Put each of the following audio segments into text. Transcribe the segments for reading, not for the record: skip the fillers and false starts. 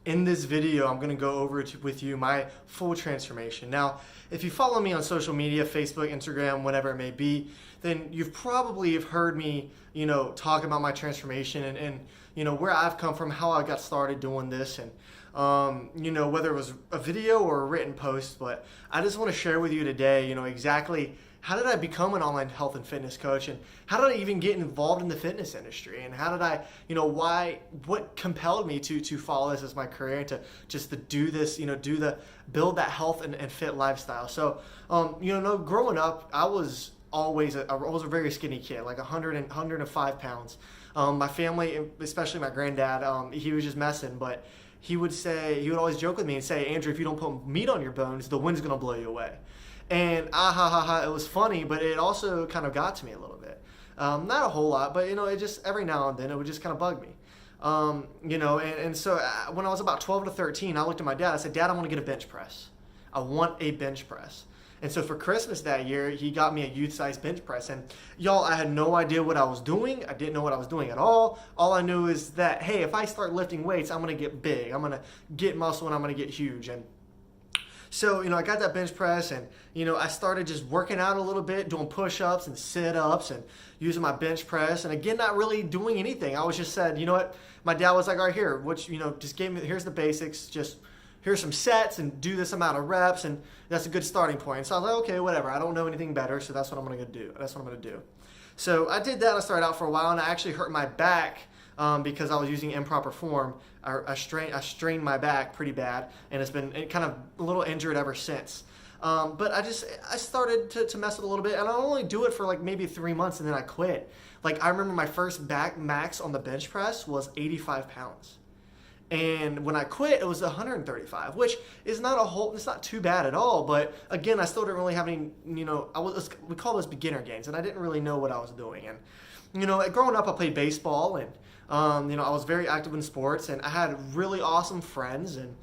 In this video, I'm going to go over with you my full transformation. Now, if you follow me on social media, Facebook, Instagram, whatever it may be, then you've probably have heard me, talk about my transformation and where I've come from, how I got started doing this, and whether it was a video or a written post. But I just want to share with you today, exactly how did I become an online health and fitness coach, and how did I even get involved in the fitness industry, and how did I, what compelled me to follow this as my career, and to do this, build that health and fit lifestyle. So, growing up, I was a very skinny kid, like 105 pounds. My family, especially my granddad, he was just messing, but he would always joke with me and say, Andrew, if you don't put meat on your bones, the wind's gonna blow you away. And it was funny, but it also kind of got to me a little bit. Not a whole lot, but it just every now and then it would just kind of bug me. So when I was about 12 to 13, I looked at my dad. I said, Dad, I want to get a bench press. I want a bench press. And so for Christmas that year, he got me a youth-size bench press. And y'all, I had no idea what I was doing. I didn't know what I was doing at all. All I knew is that, hey, if I start lifting weights, I'm going to get big. I'm going to get muscle and I'm going to get huge. And so, I got that bench press and, I started just working out a little bit, doing push-ups and sit-ups and using my bench press. And again, not really doing anything. I was just said, my dad was like, all right, here, just gave me, here's the basics, just here's some sets and do this amount of reps. And that's a good starting point. So I was like, okay, whatever. I don't know anything better. So that's what I'm going to do. That's what I'm going to do. So I did that. I started out for a while and I actually hurt my back because I was using improper form. I strained my back pretty bad, and it's been kind of a little injured ever since. But I started to mess with it a little bit, and I only do it for like maybe 3 months, and then I quit. Like I remember my first back max on the bench press was 85 pounds. And when I quit, it was 135, which is it's not too bad at all. But again, I still didn't really have any, we call those beginner gains, and I didn't really know what I was doing. And, growing up, I played baseball, and, I was very active in sports, and I had really awesome friends. And,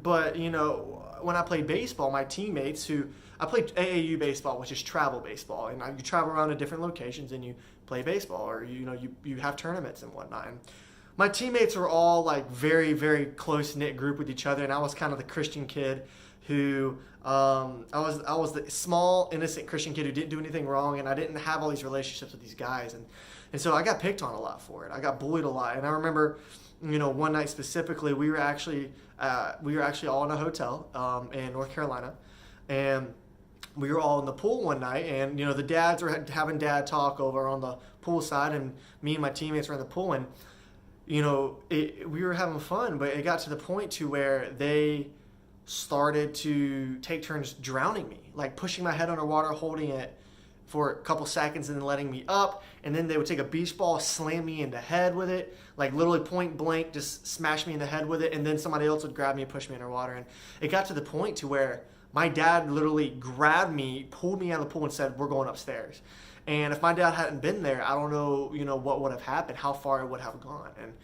but when I played baseball, my teammates I played AAU baseball, which is travel baseball, and you travel around to different locations and you play baseball, or, you have tournaments and whatnot. And, my teammates were all like very, very close-knit group with each other, and I was kind of the Christian kid who I was the small, innocent Christian kid who didn't do anything wrong, and I didn't have all these relationships with these guys, and so I got picked on a lot for it. I got bullied a lot, and I remember, one night specifically, we were actually all in a hotel in North Carolina, and we were all in the pool one night, and the dads were having dad talk over on the pool side, and me and my teammates were in the pool, and we were having fun, but it got to the point to where they started to take turns drowning me, like pushing my head underwater, holding it for a couple seconds and then letting me up. And then they would take a beach ball, slam me in the head with it, like literally point blank, just smash me in the head with it. And then somebody else would grab me and push me underwater. And it got to the point to where my dad literally grabbed me, pulled me out of the pool and said, we're going upstairs. And if my dad hadn't been there, I don't know, what would have happened, how far it would have gone. And,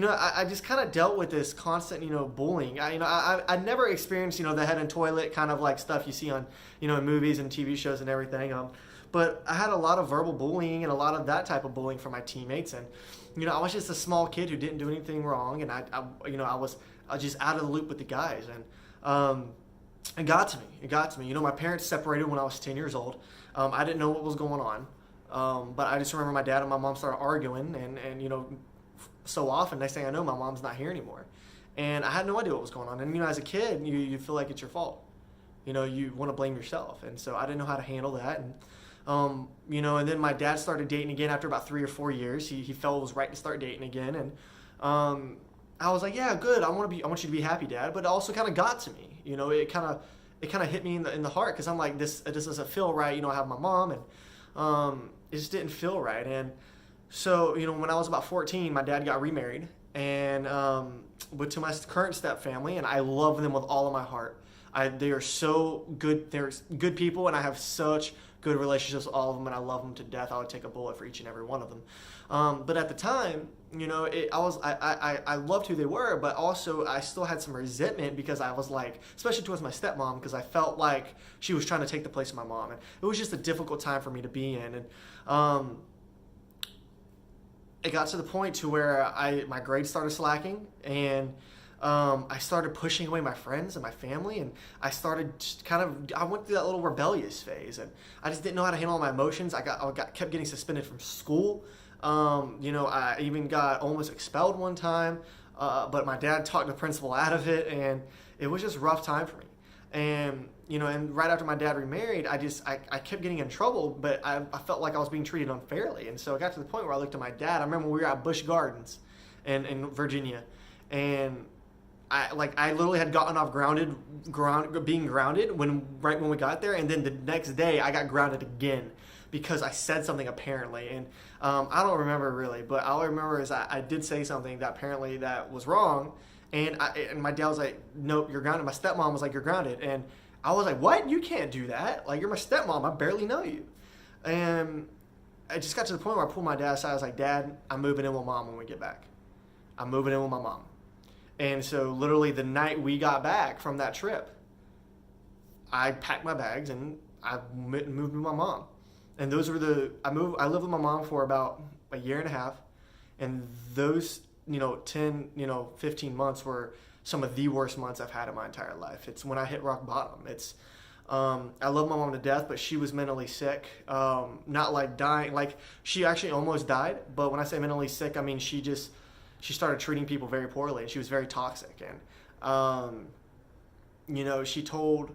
I just kind of dealt with this constant, bullying. I never experienced, the head and toilet kind of like stuff you see on, in movies and TV shows and everything. But I had a lot of verbal bullying and a lot of that type of bullying from my teammates. And, I was just a small kid who didn't do anything wrong. And I was just out of the loop with the guys. And, it got to me. It got to me. My parents separated when I was 10 years old. I didn't know what was going on. But I just remember my dad and my mom started arguing, and so often, next thing I know, my mom's not here anymore. And I had no idea what was going on. And, as a kid, you feel like it's your fault. You want to blame yourself. And so I didn't know how to handle that. And, and then my dad started dating again after about 3 or 4 years. He felt it was right to start dating again. And I was like, yeah, good. I want you to be happy, Dad. But it also kind of got to me. It kind of hit me in the heart, because I'm like, this doesn't feel right. I have my mom, and it just didn't feel right. And so, when I was about 14, my dad got remarried, and went to my current step family, and I love them with all of my heart. They are so good. They're good people, and I have such good relationships with all of them, and I love them to death. I would take a bullet for each and every one of them. But at the time, I loved who they were, but also I still had some resentment, because I was like, especially towards my stepmom, because I felt like she was trying to take the place of my mom, and it was just a difficult time for me to be in. And it got to the point to where my grades started slacking, and I started pushing away my friends and my family, and I went through that little rebellious phase, and I just didn't know how to handle my emotions. Kept getting suspended from school. I even got almost expelled one time, but my dad talked the principal out of it, and it was just a rough time for me. And right after my dad remarried, I kept getting in trouble, but I felt like I was being treated unfairly. And so it got to the point where I looked at my dad. I remember we were at Busch Gardens in Virginia, and I literally had gotten off being grounded right when we got there, and then the next day I got grounded again because I said something apparently, and I don't remember really, but all I remember is I did say something that apparently that was wrong, and my dad was like, "Nope, you're grounded." My stepmom was like, "You're grounded," and I was like, "What? You can't do that! Like, you're my stepmom. I barely know you." And I just got to the point where I pulled my dad aside. I was like, "Dad, I'm moving in with Mom when we get back. I'm moving in with my mom." And so literally the night we got back from that trip, I packed my bags and I moved with my mom. And those were I lived with my mom for about a year and a half. And those, 10, 15 months were some of the worst months I've had in my entire life. It's when I hit rock bottom. I love my mom to death, but she was mentally sick. Not like dying, like she actually almost died. But when I say mentally sick, I mean, she started treating people very poorly, and she was very toxic. And, she told,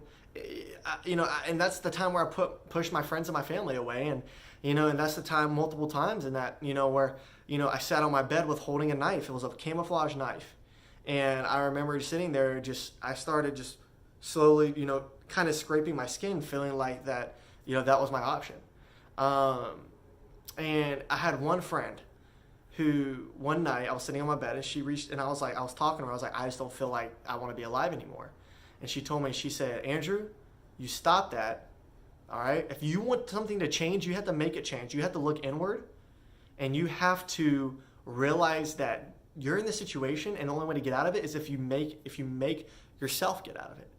and that's the time where I pushed my friends and my family away. And, and that's the time multiple times in that, where, I sat on my bed with holding a knife. It was a camouflage knife. And I remember sitting there, I started just slowly, kind of scraping my skin, feeling like that, that was my option. And I had one friend who one night I was sitting on my bed, and she reached, and I was talking to her. I was like, "I just don't feel like I want to be alive anymore." And she told me, she said, "Andrew, you stop that. All right. If you want something to change, you have to make it change. You have to look inward, and you have to realize that you're in this situation, and the only way to get out of it is if you make yourself get out of it."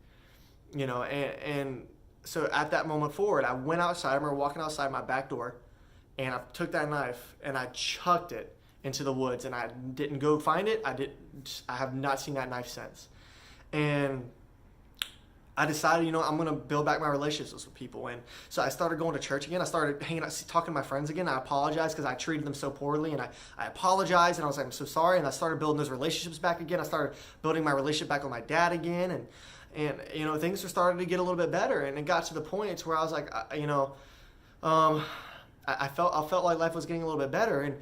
And so at that moment forward, I went outside. I remember walking outside my back door, and I took that knife and I chucked it into the woods, and I didn't go find it. I have not seen that knife since. And I decided, I'm going to build back my relationships with people. And so I started going to church again. I started hanging out, talking to my friends again. I apologized because I treated them so poorly, and I apologized, and I was like, "I'm so sorry." And I started building those relationships back again. I started building my relationship back with my dad again. And things were starting to get a little bit better. And it got to the point where I was like, I felt like life was getting a little bit better. And,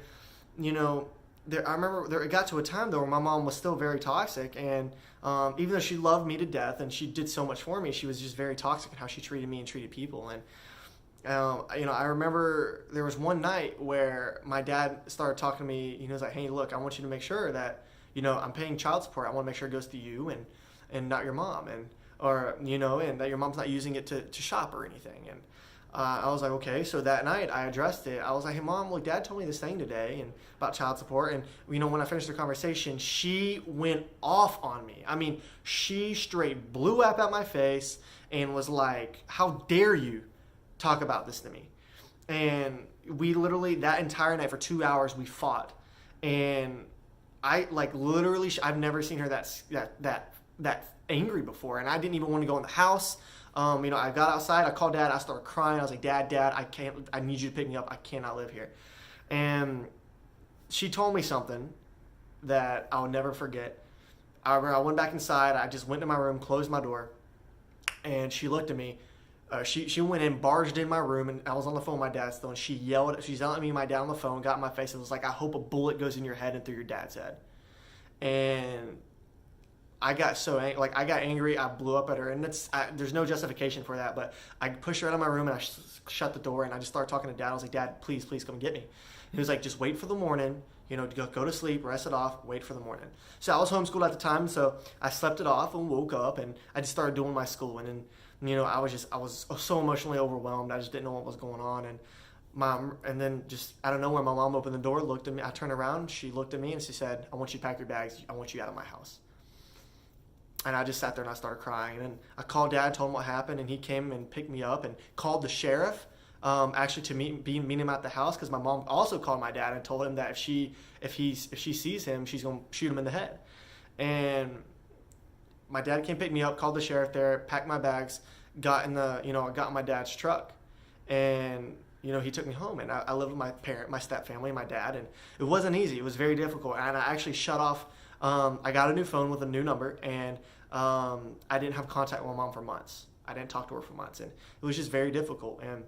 I remember it got to a time though where my mom was still very toxic, and even though she loved me to death and she did so much for me, she was just very toxic in how she treated me and treated people. And I remember there was one night where my dad started talking to me. He was like, "Hey, look, I want you to make sure that I'm paying child support. I want to make sure it goes to you and not your mom, and that your mom's not using it to shop or anything." And I was like, okay. So that night I addressed it. I was like, "Hey, Mom, look, Dad told me this thing today and about child support." And, when I finished the conversation, she went off on me. I mean, she straight blew up at my face and was like, "How dare you talk about this to me?" And we literally, that entire night for 2 hours, we fought. And I literally, I've never seen her that angry before. And I didn't even want to go in the house. I got outside, I called Dad, I started crying. I was like, Dad, I need you to pick me up. I cannot live here." And she told me something that I'll never forget. I remember I went back inside, I just went to my room, closed my door, and she looked at me. She went in, barged in my room, and I was on the phone with my dad still, and she's yelling at me and my dad on the phone, got in my face, and was like, "I hope a bullet goes in your head and through your dad's head." And I got so angry, I got angry, I blew up at her, and there's no justification for that, but I pushed her out of my room, and I shut the door, and I just started talking to Dad. I was like, "Dad, please come get me." And he was like, "Just wait for the morning, go to sleep, rest it off, wait for the morning." So I was homeschooled at the time, so I slept it off and woke up, and I just started doing my schooling, and I was so emotionally overwhelmed. I just didn't know what was going on, and then just out of nowhere, my mom opened the door, looked at me, I turned around, she looked at me, and she said, "I want you to pack your bags, I want you out of my house." And I just sat there and I started crying. And then I called Dad, told him what happened, and he came and picked me up and called the sheriff, actually to meet him at the house, because my mom also called my dad and told him that if she sees him, she's gonna shoot him in the head. And my dad came pick me up, called the sheriff there, packed my bags, got in the, I got in my dad's truck, and he took me home, and I lived with my step family, my dad, and it wasn't easy. It was very difficult, and I actually shut off. I got a new phone with a new number, and I didn't have contact with my mom for months. I didn't talk to her for months, and it was just very difficult. And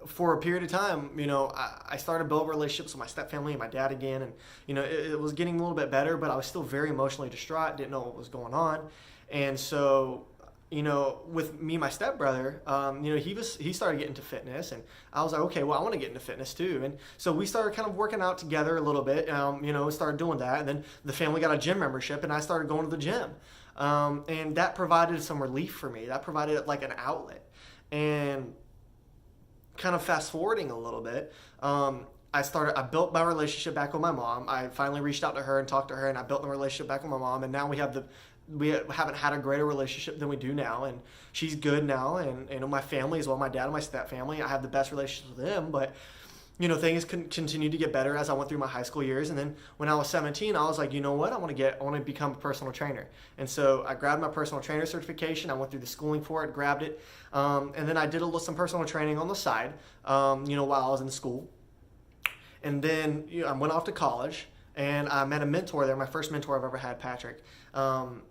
for a period of time, I started building relationships with my step family and my dad again, and it was getting a little bit better, but I was still very emotionally distraught. Didn't know what was going on, and so. With me and my stepbrother, he started getting into fitness, and I was like, okay, well, I want to get into fitness too. And so we started kind of working out together a little bit, started doing that. And then the family got a gym membership, and I started going to the gym. And that provided some relief for me. That provided like an outlet. And kind of fast forwarding a little bit, I built my relationship back with my mom. I finally reached out to her and talked to her, and I built the relationship back with my mom. And now we haven't had a greater relationship than we do now, and she's good now, and my family as well, my dad and my step family, I have the best relationships with them, but things continued to get better as I went through my high school years. And then when I was 17, I was like, you know what, I want to become a personal trainer. And so I grabbed my personal trainer certification. I went through the schooling for it, grabbed it, and then I did some personal training on the side, while I was in school. And then I went off to college, and I met a mentor there, my first mentor I've ever had, Patrick.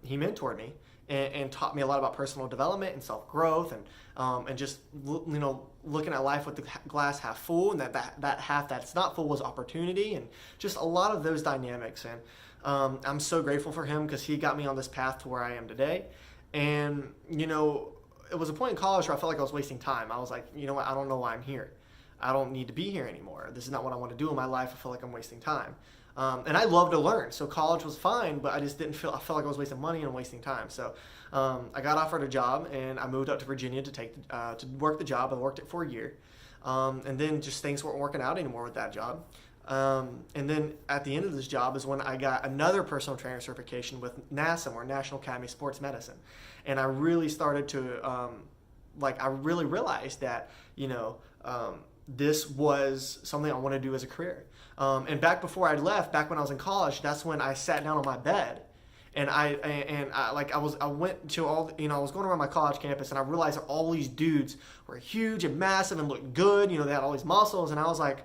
He mentored me and taught me a lot about personal development and self-growth, and just looking at life with the glass half full, and that half that's not full was opportunity, and just a lot of those dynamics. And I'm so grateful for him because he got me on this path to where I am today. And it was a point in college where I felt like I was wasting time. I was like, you know what, I don't know why I'm here. I don't need to be here anymore. This is not what I want to do in my life. I feel like I'm wasting time. And I love to learn, so college was fine, but I felt like I was wasting money and wasting time. So I got offered a job, and I moved up to Virginia to work the job. I worked it for a year, and then just things weren't working out anymore with that job. And then at the end of this job is when I got another personal trainer certification with NASM, or National Academy of Sports Medicine, and I really started to I really realized that this was something I wanted to do as a career. And back before I left, back when I was in college, that's when I sat down on my bed, and I went to I was going around my college campus, and I realized that all these dudes were huge and massive and looked good. They had all these muscles, and I was like,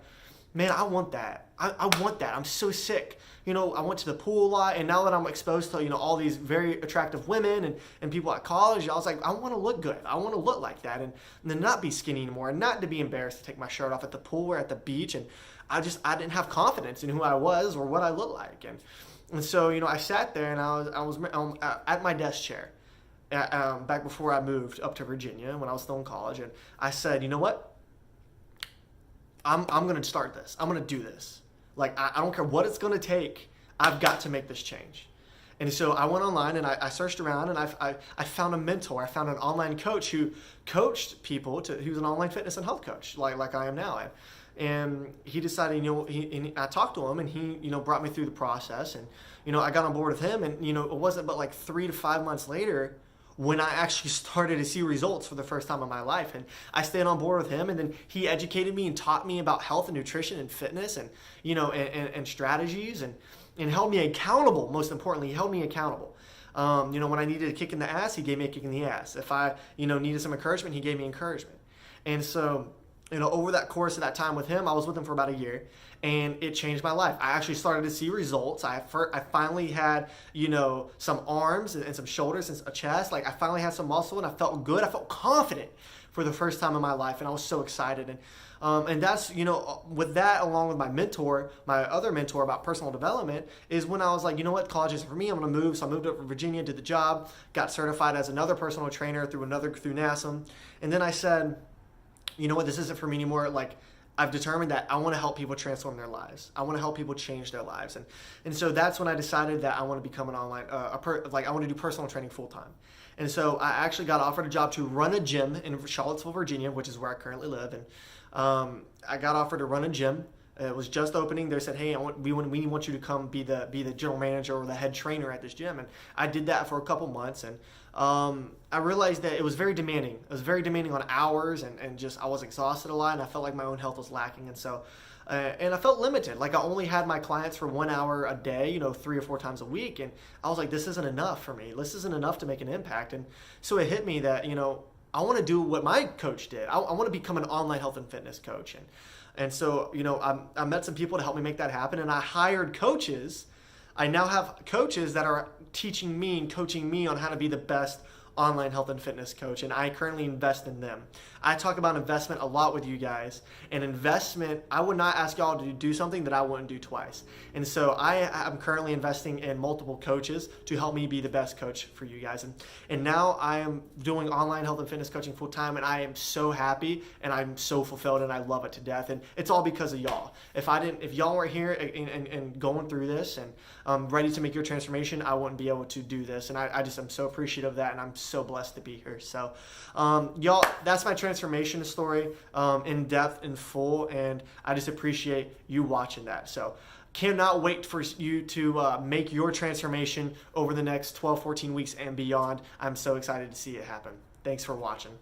man, I want that. I want that. I'm so sick. I went to the pool a lot, and now that I'm exposed to, all these very attractive women and people at college, I was like, I want to look good. I want to look like that, and then not be skinny anymore, and not to be embarrassed to take my shirt off at the pool or at the beach. And I didn't have confidence in who I was or what I looked like. And so, I sat there, and I was at my desk chair back before I moved up to Virginia when I was still in college, and I said, you know what? I'm going to start this. I'm going to do this. I don't care what it's going to take. I've got to make this change. And so I went online, and I searched around, and I found a mentor. I found an online coach who coached people. He was an online fitness and health coach, like I am now. And he decided, I talked to him, and he, brought me through the process. And, I got on board with him, and, it wasn't but 3 to 5 months later when I actually started to see results for the first time in my life. And I stayed on board with him, and then he educated me and taught me about health and nutrition and fitness and, and strategies, and held me accountable. Most importantly, he held me accountable. When I needed a kick in the ass, he gave me a kick in the ass. If I, needed some encouragement, he gave me encouragement. And so, over that course of that time with him, I was with him for about a year, and it changed my life. I actually started to see results. I finally had, some arms and some shoulders and a chest. I finally had some muscle, and I felt good. I felt confident for the first time in my life, and I was so excited. And that's, with that, along with my mentor, my other mentor about personal development, is when I was like, you know what, college isn't for me. I'm going to move. So I moved up to Virginia, did the job, got certified as another personal trainer through NASM. And then I said, you know what, this isn't for me anymore. I've determined that I want to help people transform their lives. I want to help people change their lives. And so that's when I decided that I want to become an online, I want to do personal training full time. And so I actually got offered a job to run a gym in Charlottesville, Virginia, which is where I currently live. And I got offered to run a gym. It was just opening. They said, hey, we want you to come be the general manager or the head trainer at this gym. And I did that for a couple months. And I realized that it was very demanding. It was very demanding on hours, and just I was exhausted a lot, and I felt like my own health was lacking. And so And I felt limited. Like I only had my clients for 1 hour a day, 3 or 4 times a week. And I was like, this isn't enough for me. This isn't enough to make an impact. And so it hit me that, I want to do what my coach did. I want to become an online health and fitness coach. And so, I met some people to help me make that happen. And I hired coaches. I now have coaches that are teaching me and coaching me on how to be the best online health and fitness coach, and I currently invest in them. I talk about investment a lot with you guys, and investment, I would not ask y'all to do something that I wouldn't do twice. And so I am currently investing in multiple coaches to help me be the best coach for you guys. And now I am doing online health and fitness coaching full time, and I am so happy and I'm so fulfilled and I love it to death. And it's all because of y'all. If y'all weren't here and going through this and ready to make your transformation, I wouldn't be able to do this. And I just am so appreciative of that, and I'm so blessed to be here. So y'all, that's my transformation story in depth and full, and I just appreciate you watching that. So cannot wait for you to make your transformation over the next 12, 14 weeks and beyond. I'm so excited to see it happen. Thanks for watching.